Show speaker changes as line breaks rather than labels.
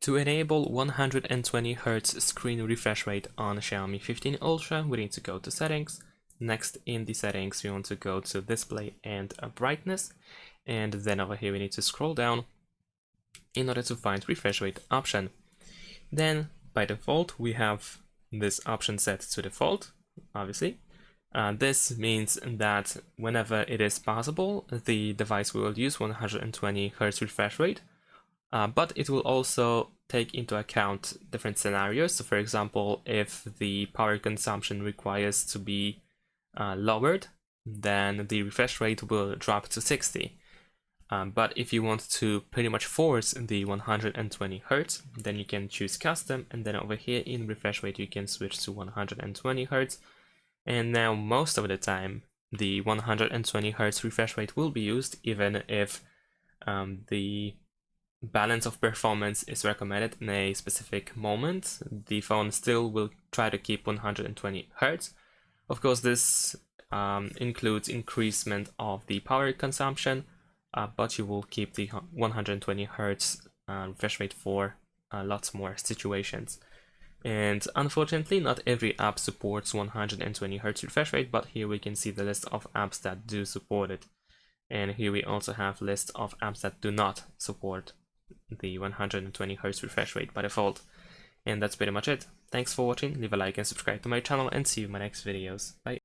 To enable 120Hz screen refresh rate on Xiaomi 15 Ultra, we need to go to settings. Next in the settings, we want to go to display and brightness. And then over here, we need to scroll down in order to find refresh rate option. Then by default, we have this option set to default, obviously. This means that whenever it is possible, the device will use 120Hz refresh rate. But it will also take into account different scenarios. So for example, if the power consumption requires to be lowered, then the refresh rate will drop to 60. But if you want to pretty much force the 120 Hz, then you can choose custom, and then over here in refresh rate you can switch to 120 Hz. And now most of the time the 120 Hz refresh rate will be used, even if the balance of performance is recommended in a specific moment. The phone still will try to keep 120 Hz. Of course, this includes increasement of the power consumption, but you will keep the 120 Hz refresh rate for lots more situations. And unfortunately, not every app supports 120 Hz refresh rate, but here we can see the list of apps that do support it. And here we also have a list of apps that do not support the 120 Hz refresh rate by default. And that's pretty much it. Thanks for watching, leave a like and subscribe to my channel, and see you in my next videos. Bye.